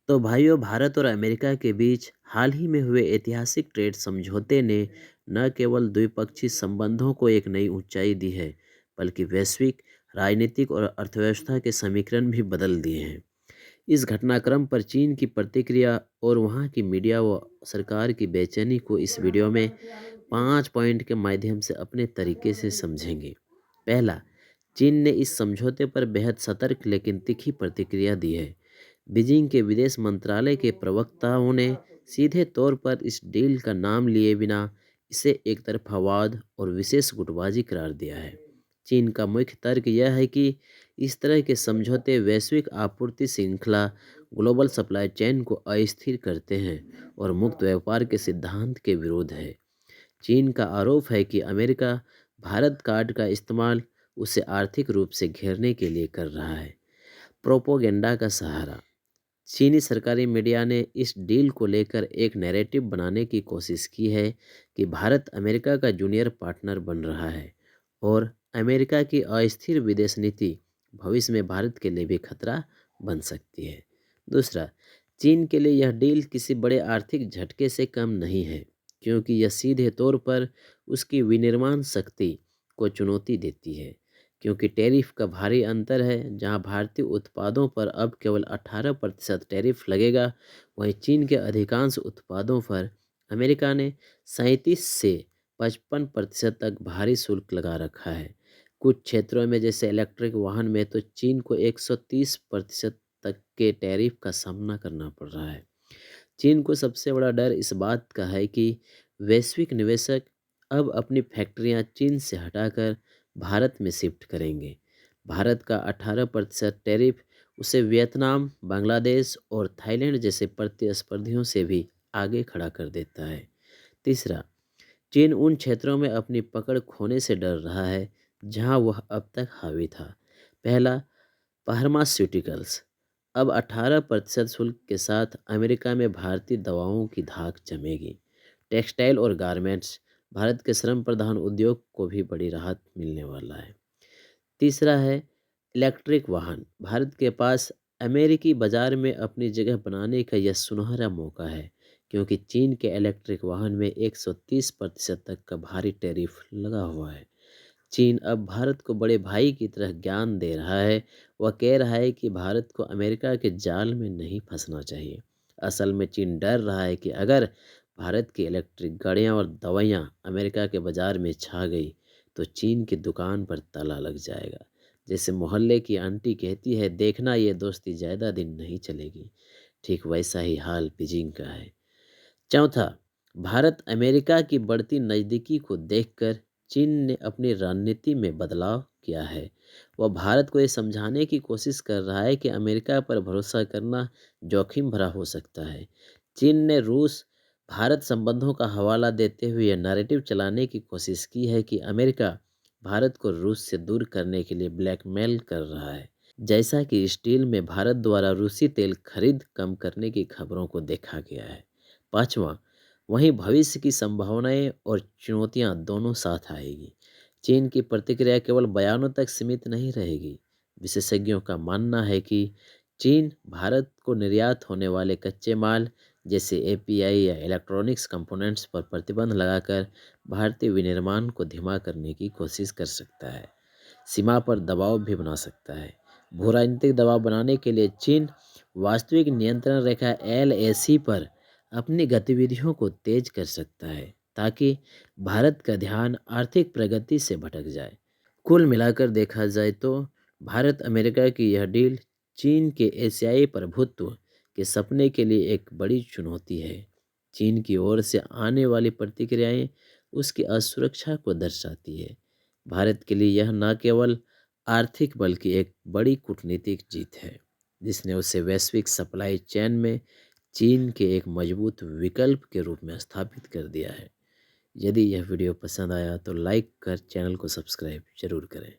तो भाइयों, भारत और अमेरिका के बीच हाल ही में हुए ऐतिहासिक ट्रेड समझौते ने न केवल द्विपक्षीय संबंधों को एक नई ऊंचाई दी है, बल्कि वैश्विक राजनीतिक और अर्थव्यवस्था के समीकरण भी बदल दिए हैं। इस घटनाक्रम पर चीन की प्रतिक्रिया और वहां की मीडिया व सरकार की बेचैनी को इस वीडियो में 5 पॉइंट के माध्यम से अपने तरीके से समझेंगे। पहला, चीन ने इस समझौते पर बेहद सतर्क लेकिन तीखी प्रतिक्रिया दी है। बीजिंग के विदेश मंत्रालय के प्रवक्ताओं ने सीधे तौर पर इस डील का नाम लिए बिना इसे एक तरफावाद और विशेष गुटबाजी करार दिया है। चीन का मुख्य तर्क यह है कि इस तरह के समझौते वैश्विक आपूर्ति श्रृंखला ग्लोबल सप्लाई चेन को अस्थिर करते हैं और मुक्त व्यापार के सिद्धांत के विरुद्ध है। चीन का आरोप है कि अमेरिका भारत कार्ड का इस्तेमाल उसे आर्थिक रूप से घेरने के लिए कर रहा है। प्रोपोगेंडा का सहारा। चीनी सरकारी मीडिया ने इस डील को लेकर एक नैरेटिव बनाने की कोशिश की है कि भारत अमेरिका का जूनियर पार्टनर बन रहा है और अमेरिका की अस्थिर विदेश नीति भविष्य में भारत के लिए भी खतरा बन सकती है। दूसरा, चीन के लिए यह डील किसी बड़े आर्थिक झटके से कम नहीं है, क्योंकि यह सीधे तौर पर उसकी विनिर्माण शक्ति को चुनौती देती है। क्योंकि टैरिफ का भारी अंतर है, जहां भारतीय उत्पादों पर अब केवल 18% टैरिफ लगेगा, वहीं चीन के अधिकांश उत्पादों पर अमेरिका ने 37 से 55% तक भारी शुल्क लगा रखा है। कुछ क्षेत्रों में जैसे इलेक्ट्रिक वाहन में तो चीन को 130% तक के टैरिफ का सामना करना पड़ रहा है। चीन को सबसे बड़ा डर इस बात का है कि वैश्विक निवेशक अब अपनी फैक्ट्रियां चीन से हटाकर भारत में शिफ्ट करेंगे। भारत का 18% टैरिफ उसे वियतनाम, बांग्लादेश और थाईलैंड जैसे प्रतिस्पर्धियों से भी आगे खड़ा कर देता है। तीसरा, चीन उन क्षेत्रों में अपनी पकड़ खोने से डर रहा है जहां वह अब तक हावी था। पहला, फार्मास्यूटिकल्स। अब 18% शुल्क के साथ अमेरिका में भारतीय दवाओं की धाक जमेगी। टेक्सटाइल और गारमेंट्स, भारत के श्रम प्रधान उद्योग को भी बड़ी राहत मिलने वाला है। तीसरा है इलेक्ट्रिक वाहन। भारत के पास अमेरिकी बाजार में अपनी जगह बनाने का यह सुनहरा मौका है, क्योंकि चीन के इलेक्ट्रिक वाहन में 130% तक का भारी टैरिफ लगा हुआ है। चीन अब भारत को बड़े भाई की तरह ज्ञान दे रहा है। वह कह रहा है कि भारत को अमेरिका के जाल में नहीं फंसना चाहिए। असल में चीन डर रहा है कि अगर भारत की इलेक्ट्रिक गाड़ियां और दवाइयां अमेरिका के बाजार में छा गई तो चीन की दुकान पर ताला लग जाएगा। जैसे मोहल्ले की आंटी कहती है, देखना ये दोस्ती ज़्यादा दिन नहीं चलेगी, ठीक वैसा ही हाल बीजिंग का है। चौथा, भारत अमेरिका की बढ़ती नज़दीकी को देखकर चीन ने अपनी रणनीति में बदलाव किया है। वह भारत को ये समझाने की कोशिश कर रहा है कि अमेरिका पर भरोसा करना जोखिम भरा हो सकता है। चीन ने रूस भारत संबंधों का हवाला देते हुए यह नैरेटिव चलाने की कोशिश की है कि अमेरिका भारत को रूस से दूर करने के लिए ब्लैकमेल कर रहा है। जैसा कि इस डील में भारत द्वारा रूसी तेल खरीद कम करने की खबरों को देखा गया है। पाँचवां, वहीं भविष्य की संभावनाएं और चुनौतियां दोनों साथ आएगी। चीन की प्रतिक्रिया केवल बयानों तक सीमित नहीं रहेगी। विशेषज्ञों का मानना है कि चीन भारत को निर्यात होने वाले कच्चे माल जैसे एपीआई या इलेक्ट्रॉनिक्स कंपोनेंट्स पर प्रतिबंध लगाकर भारतीय विनिर्माण को धीमा करने की कोशिश कर सकता है। सीमा पर दबाव भी बना सकता है। भूराजनीतिक दबाव बनाने के लिए चीन वास्तविक नियंत्रण रेखा एलएसी पर अपनी गतिविधियों को तेज कर सकता है, ताकि भारत का ध्यान आर्थिक प्रगति से भटक जाए। कुल मिलाकर देखा जाए तो भारत अमेरिका की यह डील चीन के एशियाई प्रभुत्व के सपने के लिए एक बड़ी चुनौती है। चीन की ओर से आने वाली प्रतिक्रियाएं उसकी असुरक्षा को दर्शाती है। भारत के लिए यह न केवल आर्थिक बल्कि एक बड़ी कूटनीतिक जीत है, जिसने उसे वैश्विक सप्लाई चेन में चीन के एक मजबूत विकल्प के रूप में स्थापित कर दिया है। यदि यह वीडियो पसंद आया तो लाइक कर चैनल को सब्सक्राइब जरूर करें।